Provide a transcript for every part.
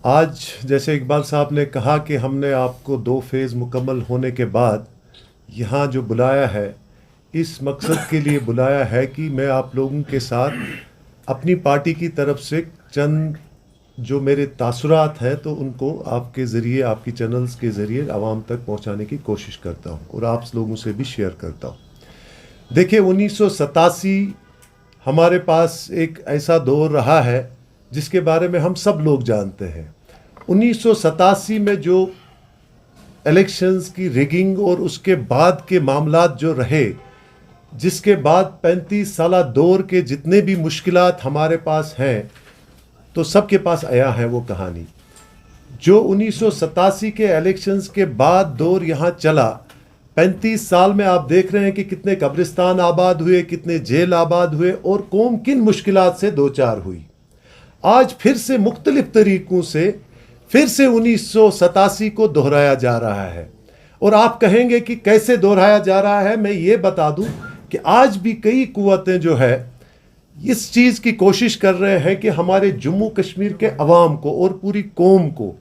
आज जैसे इकबाल साहब ने कहा कि हमने आपको 2 फेज़ मुकम्मल होने के बाद यहाँ जो बुलाया है, इस मकसद के लिए बुलाया है कि मैं आप लोगों के साथ अपनी पार्टी की तरफ से चंद जो मेरे तासुरात हैं तो उनको आपके ज़रिए, आपकी चैनल्स के ज़रिए आवाम तक पहुँचाने की कोशिश करता हूँ और आप लोगों से भी शेयर करता हूँ। देखिए, 1987 हमारे पास एक ऐसा दौर रहा है जिसके बारे में हम सब लोग जानते हैं। 1987 में जो इलेक्शंस की रिगिंग और उसके बाद के मामलात जो रहे, जिसके बाद 35 साला दौर के जितने भी मुश्किलात हमारे पास हैं, तो सबके पास आया है वो कहानी। जो 1987 के इलेक्शंस के बाद दौर यहाँ चला, 35 साल में आप देख रहे हैं कि कितने कब्रिस्तान आबाद हुए, कितने जेल आबाद हुए और कौम किन मुश्किलात से दो चार हुई। आज फिर से मुख्तलिफ तरीक़ों से फिर से 1987 को दोहराया जा रहा है। और आप कहेंगे कि कैसे दोहराया जा रहा है। मैं ये बता दूं कि आज भी कई कुव्वतें जो है इस चीज़ की कोशिश कर रहे हैं कि हमारे जम्मू कश्मीर के अवाम को और पूरी कौम को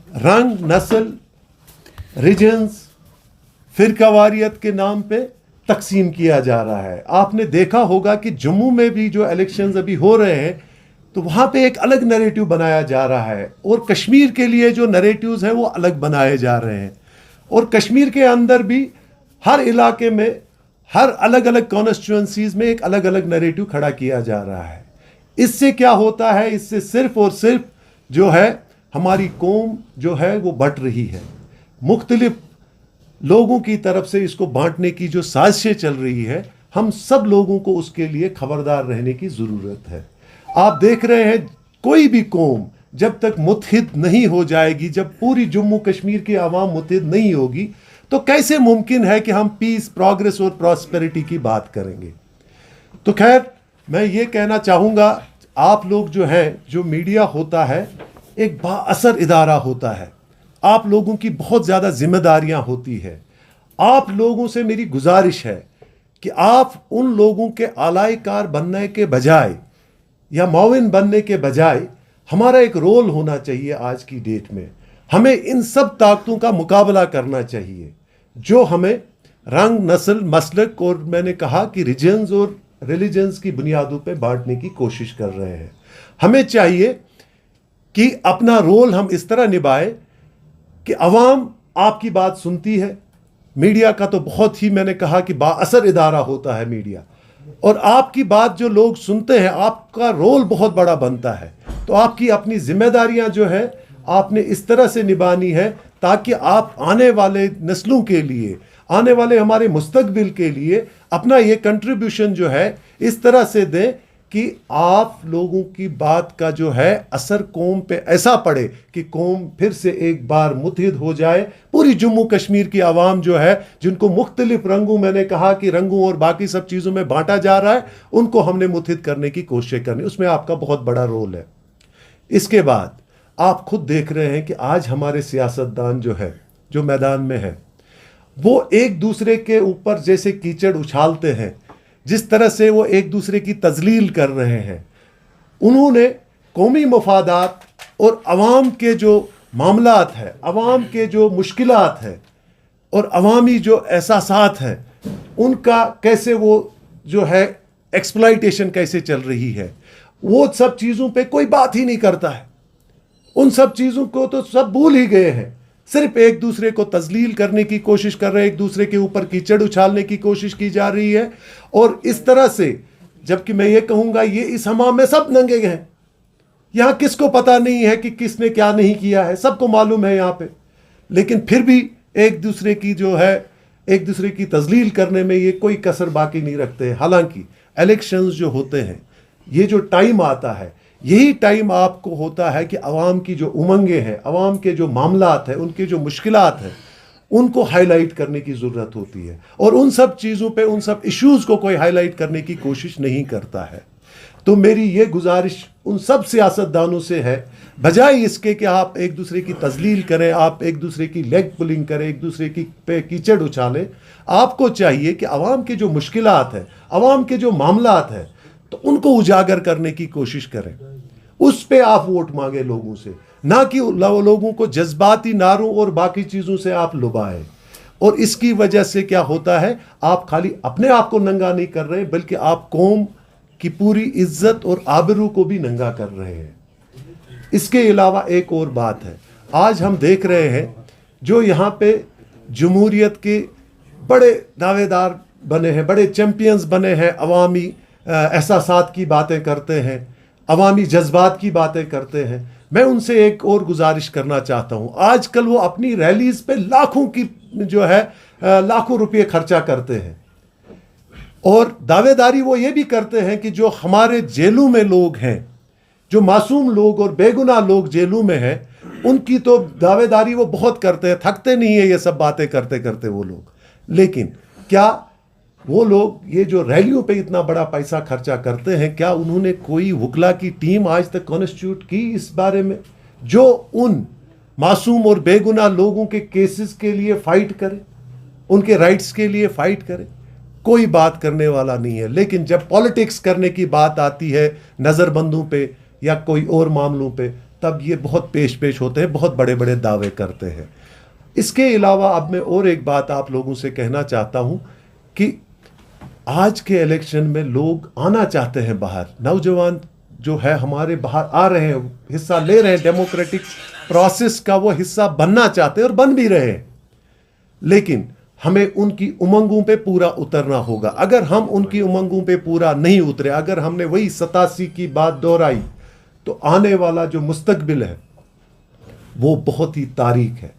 रंग, नस्ल, रीजन्स, फ़िरकावारियत के नाम पे तकसीम किया जा रहा है। आपने देखा होगा कि जम्मू में भी जो इलेक्शंस अभी हो रहे हैं तो वहाँ पे एक अलग नैरेटिव बनाया जा रहा है और कश्मीर के लिए जो नैरेटिव्स हैं वो अलग बनाए जा रहे हैं। और कश्मीर के अंदर भी हर इलाके में, हर अलग अलग कॉन्स्टिट्यूंसीज में एक अलग अलग नैरेटिव खड़ा किया जा रहा है। इससे क्या होता है? इससे सिर्फ और सिर्फ जो है हमारी कौम जो है वो बट रही है। मुख्तलिफ लोगों की तरफ से इसको बांटने की जो साजिशें चल रही है, हम सब लोगों को उसके लिए खबरदार रहने की ज़रूरत है। आप देख रहे हैं कोई भी कौम जब तक मुत्हिद नहीं हो जाएगी, जब पूरी जम्मू कश्मीर की आवाम मुत्हिद नहीं होगी, तो कैसे मुमकिन है कि हम पीस, प्रोग्रेस और प्रॉस्पेरिटी की बात करेंगे। तो खैर, मैं ये कहना चाहूँगा, आप लोग जो हैं, जो मीडिया होता है एक बाअसर इदारा होता है, आप लोगों की बहुत ज़्यादा जिम्मेदारियां होती है। आप लोगों से मेरी गुजारिश है कि आप उन लोगों के आलाइकार बनने के बजाय या मुआविन बनने के बजाय हमारा एक रोल होना चाहिए। आज की डेट में हमें इन सब ताकतों का मुकाबला करना चाहिए जो हमें रंग, नस्ल, मसलक और मैंने कहा कि रीजन्स और रिलीजन्स की बुनियादों पे बांटने की कोशिश कर रहे हैं। हमें चाहिए कि अपना रोल हम इस तरह निभाएं कि अवाम आपकी बात सुनती है। मीडिया का तो बहुत ही, मैंने कहा कि बाअसर इदारा होता है मीडिया, और आपकी बात जो लोग सुनते हैं, आपका रोल बहुत बड़ा बनता है। तो आपकी अपनी जिम्मेदारियां जो है आपने इस तरह से निभानी है ताकि आप आने वाले नस्लों के लिए, आने वाले हमारे मुस्तकबिल के लिए अपना ये कंट्रीब्यूशन जो है इस तरह से दें कि आप लोगों की बात का जो है असर कौम पे ऐसा पड़े कि कौम फिर से एक बार मुत्हिद हो जाए। पूरी जम्मू कश्मीर की आवाम जो है, जिनको मुख्तलिफ रंगों, मैंने कहा कि रंगों और बाकी सब चीज़ों में बांटा जा रहा है, उनको हमने मुत्हिद करने की कोशिश करनी, उसमें आपका बहुत बड़ा रोल है। इसके बाद आप खुद देख रहे हैं कि आज हमारे सियासतदान जो है, जो मैदान में है, वो एक दूसरे के ऊपर जैसे कीचड़ उछालते हैं, जिस तरह से वो एक दूसरे की तजलील कर रहे हैं। उन्होंने कौमी मफादात और अवाम के जो मामलात है, अवाम के जो मुश्किलात है और अवामी जो एहसासात हैं, उनका कैसे वो जो है एक्सप्लॉइटेशन कैसे चल रही है, वो सब चीज़ों पे कोई बात ही नहीं करता है। उन सब चीज़ों को तो सब भूल ही गए हैं। सिर्फ एक दूसरे को तजलील करने की कोशिश कर रहे हैं, एक दूसरे के ऊपर कीचड़ उछालने की कोशिश की जा रही है। और इस तरह से, जबकि मैं ये कहूँगा ये इस हमाम में सब नंगे हैं। यहाँ किसको पता नहीं है कि किसने क्या नहीं किया है, सबको मालूम है यहाँ पे। लेकिन फिर भी एक दूसरे की जो है, एक दूसरे की तजलील करने में ये कोई कसर बाकी नहीं रखते। हालांकि इलेक्शंस जो होते हैं, ये जो टाइम आता है, यही टाइम आपको होता है कि अवाम की जो उमंगें हैं, अवाम के जो मामलात हैं, उनके जो मुश्किलात हैं, उनको हाईलाइट करने की ज़रूरत होती है। और उन सब चीज़ों पे, उन सब इश्यूज़ को कोई हाईलाइट करने की कोशिश नहीं करता है। तो मेरी ये गुजारिश उन सब सियासतदानों से है, बजाय इसके कि आप एक दूसरे की तजलील करें, आप एक दूसरे की लेग पुलिंग करें, एक दूसरे की पे कीचड़ उछालें, आपको चाहिए कि अवाम के जो मुश्किलात हैं, अवाम के जो मामलात हैं, तो उनको उजागर करने की कोशिश करें। उस पे आप वोट मांगे लोगों से। ना कि लोगों को जज्बाती नारों और बाकी चीज़ों से आप लुभाएं। और इसकी वजह से क्या होता है, आप खाली अपने आप को नंगा नहीं कर रहे बल्कि आप कौम की पूरी इज्जत और आबरू को भी नंगा कर रहे हैं। इसके अलावा एक और बात है, आज हम देख रहे हैं जो यहाँ पे जमहूरियत के बड़े दावेदार बने हैं, बड़े चैंपियंस बने हैं, अवामी एहसासात की बातें करते हैं, अवामी जज्बात की बातें करते हैं। मैं उनसे एक और गुजारिश करना चाहता हूँ, आजकल वो अपनी रैलीज पे लाखों की जो है लाखों रुपये खर्चा करते हैं और दावेदारी वो ये भी करते हैं कि जो हमारे जेलों में लोग हैं, जो मासूम लोग और बेगुनाह लोग जेलों में हैं, उनकी तो दावेदारी वो बहुत करते हैं, थकते नहीं है ये सब बातें करते करते वो लोग। लेकिन क्या वो लोग ये जो रैलियों पे इतना बड़ा पैसा खर्चा करते हैं, क्या उन्होंने कोई वकला की टीम आज तक कॉन्स्टिट्यूट की इस बारे में जो उन मासूम और बेगुनाह लोगों के केसेस के लिए फाइट करे, उनके राइट्स के लिए फाइट करे? कोई बात करने वाला नहीं है। लेकिन जब पॉलिटिक्स करने की बात आती है नज़रबंदों पे या कोई और मामलों पे, तब ये बहुत पेश होते हैं, बहुत बड़े बड़े दावे करते हैं। इसके अलावा अब मैं और एक बात आप लोगों से कहना चाहता हूँ कि आज के इलेक्शन में लोग आना चाहते हैं बाहर, नौजवान जो है हमारे बाहर आ रहे हैं, हिस्सा ले रहे हैं, डेमोक्रेटिक प्रोसेस का वो हिस्सा बनना चाहते हैं और बन भी रहे हैं। लेकिन हमें उनकी उमंगों पे पूरा उतरना होगा। अगर हम उनकी उमंगों पे पूरा नहीं उतरे, अगर हमने वही 87 की बात दोहराई, तो आने वाला जो मुस्तकबिल है वो बहुत ही तारीख है।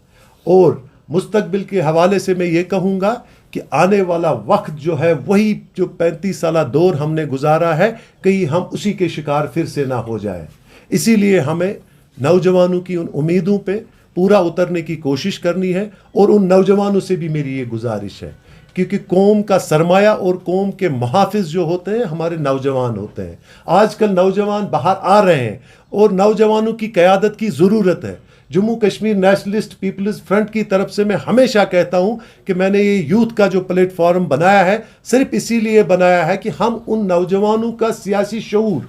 और मुस्तकबिल के हवाले से मैं ये कहूँगा कि आने वाला वक्त जो है वही जो 35 साल दौर हमने गुजारा है, कहीं हम उसी के शिकार फिर से ना हो जाए। इसीलिए हमें नौजवानों की उन उम्मीदों पे पूरा उतरने की कोशिश करनी है। और उन नौजवानों से भी मेरी ये गुजारिश है, क्योंकि कौम का सरमाया और कौम के मुहाफिज जो होते हैं हमारे नौजवान होते हैं। आजकल नौजवान बाहर आ रहे हैं और नौजवानों की क़यादत की ज़रूरत है। Jammu Kashmir Nationalist People's Front की तरफ से मैं हमेशा कहता हूं कि मैंने ये यूथ का जो प्लेटफॉर्म बनाया है सिर्फ इसीलिए बनाया है कि हम उन नौजवानों का सियासी शऊर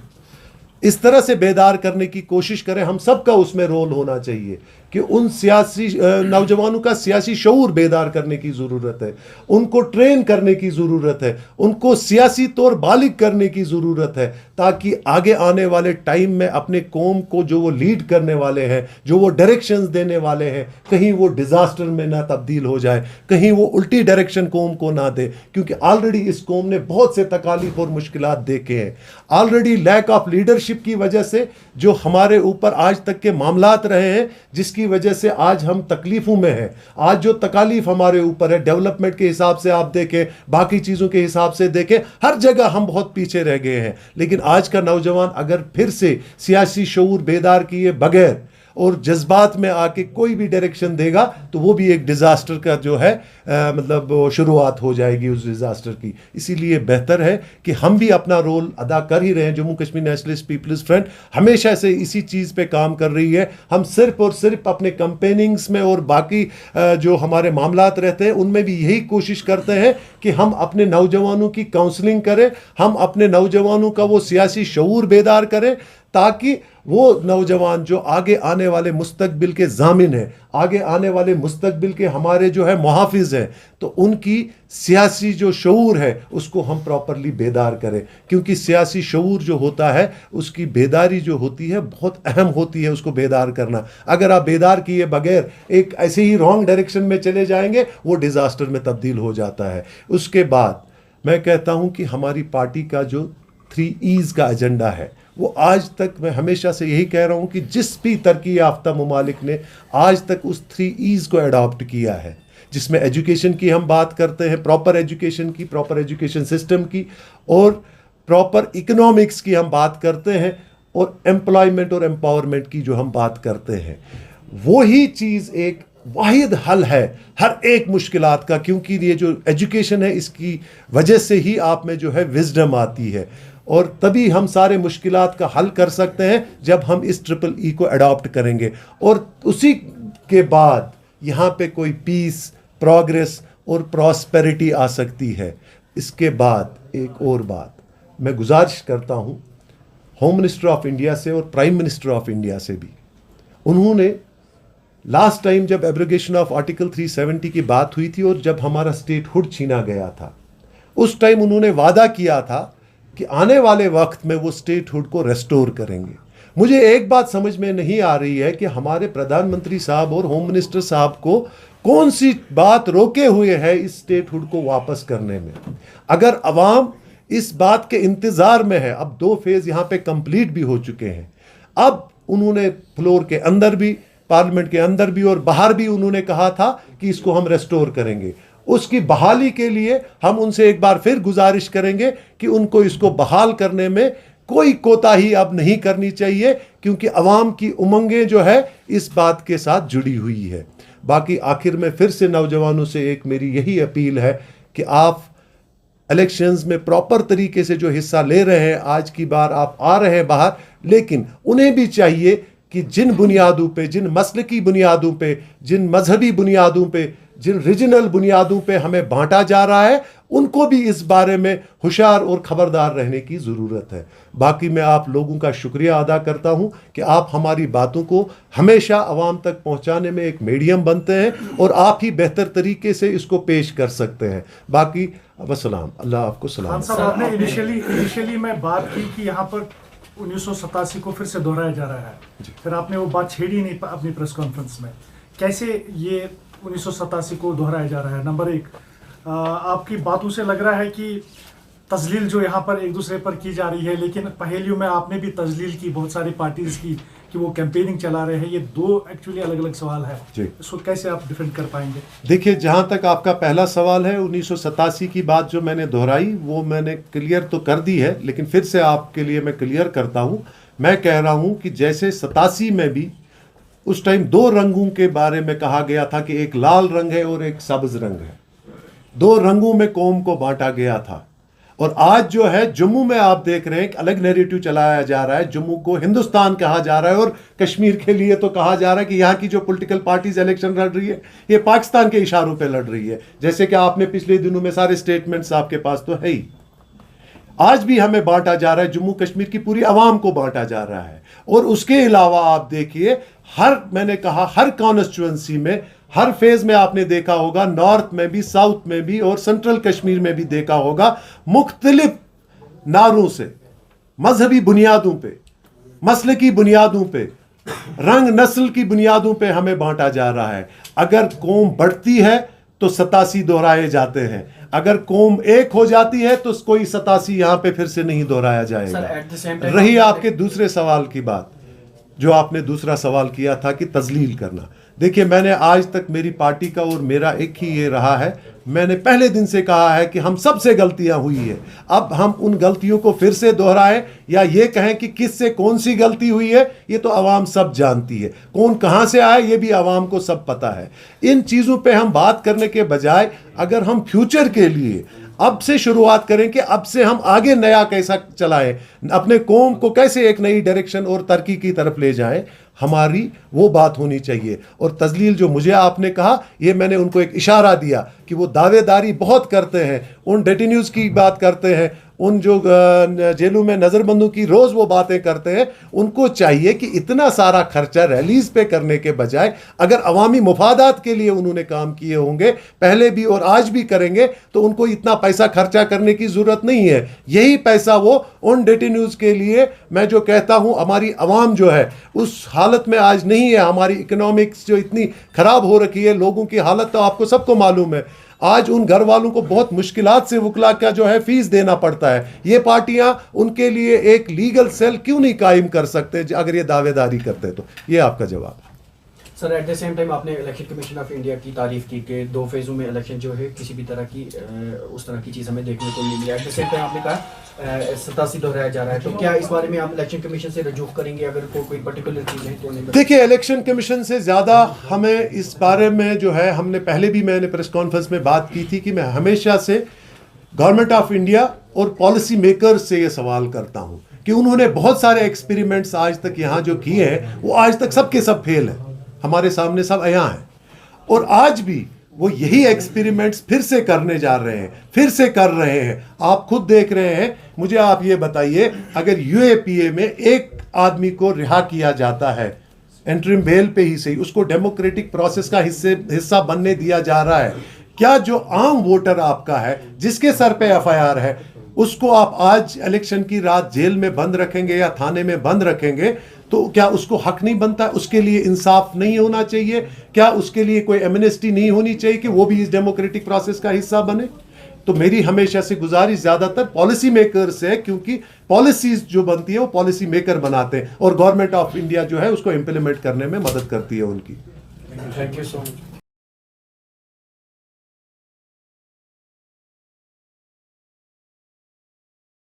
इस तरह से बेदार करने की कोशिश करें। हम सबका उसमें रोल होना चाहिए कि उन सियासी नौजवानों का सियासी शऊर बेदार करने की ज़रूरत है, उनको ट्रेन करने की ज़रूरत है, उनको सियासी तौर बालिग करने की ज़रूरत है, ताकि आगे आने वाले टाइम में अपने कौम को जो वो लीड करने वाले हैं, जो वो डायरेक्शंस देने वाले हैं, कहीं वो डिज़ास्टर में ना तब्दील हो जाए, कहीं वो उल्टी डायरेक्शन कौम को ना दे। क्योंकि ऑलरेडी इस कौम ने बहुत से तकालीफ और मुश्किलात देखे हैं। ऑलरेडी लैक ऑफ लीडरशिप की वजह से जो हमारे ऊपर आज तक के मामलात रहे हैं, जिसकी वजह से आज हम तकलीफों में हैं। आज जो तकालीफ हमारे ऊपर है, डेवलपमेंट के हिसाब से आप देखें, बाकी चीज़ों के हिसाब से देखें, हर जगह हम बहुत पीछे रह गए हैं। लेकिन आज का नौजवान अगर फिर से सियासी शऊर बेदार किए बगैर और जज्बात में आके कोई भी डायरेक्शन देगा, तो वो भी एक डिज़ास्टर का जो है मतलब शुरुआत हो जाएगी उस डिज़ास्टर की। इसीलिए बेहतर है कि हम भी अपना रोल अदा कर ही रहे हैं। Jammu Kashmir Nationalist People's Front हमेशा से इसी चीज़ पे काम कर रही है। हम सिर्फ और सिर्फ अपने कैंपेनिंग्स में और बाकी जो हमारे मामलात रहते हैं उनमें भी यही कोशिश करते हैं कि हम अपने नौजवानों की काउंसलिंग करें, हम अपने नौजवानों का वो सियासी शऊर बेदार करें, ताकि वो नौजवान जो आगे आने वाले मुस्तकबिल के जामिन हैं, आगे आने वाले मुस्तकबिल के हमारे जो है मुहाफिज हैं, तो उनकी सियासी जो शऊर है उसको हम प्रॉपरली बेदार करें। क्योंकि सियासी शऊर जो होता है उसकी बेदारी जो होती है बहुत अहम होती है, उसको बेदार करना। अगर आप बेदार किए बगैर एक ऐसे ही रॉन्ग डायरेक्शन में चले जाएंगे, वो डिज़ास्टर में तब्दील हो जाता है। उसके बाद मैं कहता हूँ कि हमारी पार्टी का जो 3 E's का एजेंडा है, वो आज तक मैं हमेशा से यही कह रहा हूँ कि जिस भी तरक्की याफ्ता ममालिक ने आज तक उस 3 E's को अडॉप्ट किया है, जिसमें एजुकेशन की हम बात करते हैं, प्रॉपर एजुकेशन की, प्रॉपर एजुकेशन सिस्टम की, और प्रॉपर इकोनॉमिक्स की हम बात करते हैं, और एम्प्लॉयमेंट और एम्पावरमेंट की जो हम बात करते हैं, वही चीज़ एक वाहिद हल है हर एक मुश्किलात का। क्योंकि ये जो एजुकेशन है इसकी वजह से ही आप में जो है विजडम आती है, और तभी हम सारे मुश्किलात का हल कर सकते हैं जब हम इस EEE को अडॉप्ट करेंगे। और उसी के बाद यहाँ पे कोई पीस, प्रोग्रेस और प्रॉस्पेरिटी आ सकती है। इसके बाद एक और बात मैं गुजारिश करता हूँ होम मिनिस्टर ऑफ इंडिया से और प्राइम मिनिस्टर ऑफ इंडिया से भी, उन्होंने लास्ट टाइम जब एब्रोगेशन ऑफ आर्टिकल 370 की बात हुई थी और जब हमारा स्टेटहुड छीना गया था, उस टाइम उन्होंने वादा किया था कि आने वाले वक्त में वो स्टेटहुड को रेस्टोर करेंगे। मुझे एक बात समझ में नहीं आ रही है कि हमारे प्रधानमंत्री साहब और होम मिनिस्टर साहब को कौन सी बात रोके हुए है इस स्टेटहुड को वापस करने में। अगर अवाम इस बात के इंतजार में है, अब 2 फेज यहां पे कंप्लीट भी हो चुके हैं, अब उन्होंने फ्लोर के अंदर भी, पार्लियामेंट के अंदर भी और बाहर भी उन्होंने कहा था कि इसको हम रेस्टोर करेंगे। उसकी बहाली के लिए हम उनसे एक बार फिर गुजारिश करेंगे कि उनको इसको बहाल करने में कोई कोताही अब नहीं करनी चाहिए, क्योंकि अवाम की उमंगें जो है इस बात के साथ जुड़ी हुई है। बाकी आखिर में फिर से नौजवानों से एक मेरी यही अपील है कि आप इलेक्शंस में प्रॉपर तरीके से जो हिस्सा ले रहे हैं, आज की बार आप आ रहे हैं बाहर, लेकिन उन्हें भी चाहिए कि जिन बुनियादों पे, जिन मसलकी बुनियादों पे, जिन मजहबी बुनियादों पे, जिन रीजनल बुनियादों पे हमें बांटा जा रहा है, उनको भी इस बारे में होशियार और खबरदार रहने की ज़रूरत है। बाकी मैं आप लोगों का शुक्रिया अदा करता हूं कि आप हमारी बातों को हमेशा आवाम तक पहुंचाने में एक मीडियम बनते हैं और आप ही बेहतर तरीके से इसको पेश कर सकते हैं। बाकी वसलाम, अल्लाह आपको सलाम। साहब, आपने इनिशियली मैं बात की कि यहाँ पर 1987 को फिर से दोहराया जा रहा है, फिर आपने वो बात छेड़ी नहीं अपनी प्रेस कॉन्फ्रेंस में। कैसे ये 1987 को दोहराया जा रहा है? नंबर 1, आपकी बातों से लग रहा है कि तजलील जो यहाँ पर एक दूसरे पर की जा रही है, लेकिन पहेलियों में आपने भी तजलील की बहुत सारी पार्टीज की कि वो कैंपेनिंग चला रहे हैं। ये 2 एक्चुअली अलग अलग सवाल है, इसको कैसे आप डिफेंड कर पाएंगे? देखिए, जहां तक आपका पहला सवाल है, 1987 की बात जो मैंने दोहराई वो मैंने क्लियर तो कर दी है, लेकिन फिर से आपके लिए मैं क्लियर करता हूं। मैं कह रहा हूं कि जैसे 87 में भी उस टाइम 2 रंगों के बारे में कहा गया था कि एक लाल रंग है और एक सब्ज रंग है, 2 रंगों में कौम को बांटा गया था। और आज जो है जम्मू में आप देख रहे हैं कि अलग नैरेटिव चलाया जा रहा है। जम्मू को हिंदुस्तान कहा जा रहा है और कश्मीर के लिए तो कहा जा रहा है कि यहाँ की जो पॉलिटिकल पार्टीज इलेक्शन लड़ रही है ये पाकिस्तान के इशारों पे लड़ रही है, जैसे कि आपने पिछले दिनों में सारे स्टेटमेंट्स आपके पास तो है ही। आज भी हमें बांटा जा रहा है, जम्मू कश्मीर की पूरी आवाम को बांटा जा रहा है। और उसके अलावा आप देखिए, मैंने कहा हर कॉन्स्टिट्यूएंसी में, हर फेज में आपने देखा होगा, नॉर्थ में भी, साउथ में भी और सेंट्रल कश्मीर में भी देखा होगा, मुख्तलिफ नारों से, मजहबी बुनियादों पे, मसलकी बुनियादों पे, रंग नस्ल की बुनियादों पे हमें बांटा जा रहा है। अगर कौम बढ़ती है तो 87 दोहराए जाते हैं, अगर कौम एक हो जाती है तो कोई 87 यहां पे फिर से नहीं दोहराया जाएगा। रही आपके दूसरे सवाल की बात, जो आपने दूसरा सवाल किया था कि तजलील करना, देखिए मैंने आज तक, मेरी पार्टी का और मेरा एक ही ये रहा है, मैंने पहले दिन से कहा है कि हम सबसे गलतियां हुई है। अब हम उन गलतियों को फिर से दोहराएं या ये कहें कि किससे कौन सी गलती हुई है, ये तो आवाम सब जानती है। कौन कहां से आए ये भी आवाम को सब पता है। इन चीज़ों पे हम बात करने के बजाय अगर हम फ्यूचर के लिए अब से शुरुआत करें कि अब से हम आगे नया कैसा चलाएं, अपने कौम को कैसे एक नई डायरेक्शन और तरक्की की तरफ ले जाएं, हमारी वो बात होनी चाहिए। और तजलील जो मुझे आपने कहा, ये मैंने उनको एक इशारा दिया कि वो दावेदारी बहुत करते हैं, उन डेटिन्यूज़ की बात करते हैं, उन जो जेलों में नज़रबंदों की रोज़ वो बातें करते हैं। उनको चाहिए कि इतना सारा खर्चा रैलीज पे करने के बजाय अगर अवामी मुफादात के लिए उन्होंने काम किए होंगे पहले भी और आज भी करेंगे, तो उनको इतना पैसा खर्चा करने की ज़रूरत नहीं है। यही पैसा वो उन डेटिन्यूज़ के लिए, मैं जो कहता हूँ, हमारी अवाम जो है उस हालत में आज नहीं है। हमारी इकोनॉमिक्स जो इतनी ख़राब हो रखी है, लोगों की हालत तो आपको सबको मालूम है। आज उन घर वालों को बहुत मुश्किलात से वकला का जो है फीस देना पड़ता है। ये पार्टियां उनके लिए एक लीगल सेल क्यों नहीं कायम कर सकते अगर ये दावेदारी करते? तो ये आपका जवाब। Sir, at the same time आपने इलेक्शन कमीशन ऑफ इंडिया की तारीफ की कि 2 फेज़ों में इलेक्शन जो है किसी भी तरह की उस तरह की चीज़ हमें देखने को नहीं मिली। एट द सेम टाइम आपने कहा 87 दोहराया जा रहा है, तो क्या इस बारे में आप इलेक्शन कमीशन से रजू करेंगे अगर कोई पर्टिकुलर चीज़ है तो? देखिए, इलेक्शन कमीशन से ज़्यादा हमें इस बारे में जो है, हमने पहले भी, मैंने प्रेस कॉन्फ्रेंस में बात की थी कि मैं हमेशा से गवर्नमेंट ऑफ इंडिया और पॉलिसी मेकर्स से ये सवाल करता हूँ कि उन्होंने बहुत सारे एक्सपेरिमेंट्स आज तक यहाँ जो किए हैं वो आज तक सबके सब फेल हैं, हमारे सामने सब यहाँ हैं। और आज भी वो यही एक्सपेरिमेंट्स फिर से करने जा रहे हैं, फिर से कर रहे हैं। आप खुद देख रहे हैं। मुझे आप ये बताइए, अगर यूएपीए में एक आदमी को रिहा किया जाता है एंट्रीम बेल पे ही सही, उसको डेमोक्रेटिक प्रोसेस का हिस्सा बनने दिया जा रहा है। क्या जो आम वोटर आपका है, जिसके सर पे एफआईआर है, उसको आप आज इलेक्शन की रात जेल में बंद रखेंगे या थाने में बंद रखेंगे, तो क्या उसको हक नहीं बनता? उसके लिए इंसाफ नहीं होना चाहिए? क्या उसके लिए कोई एमनेस्टी नहीं होनी चाहिए कि वो भी इस डेमोक्रेटिक प्रोसेस का हिस्सा बने? तो मेरी हमेशा से गुजारिश ज्यादातर पॉलिसी मेकर से है, क्योंकि पॉलिसीज जो बनती है वो पॉलिसी मेकर बनाते हैं और गवर्नमेंट ऑफ इंडिया जो है उसको इंप्लीमेंट करने में मदद करती है उनकी। Thank you so much.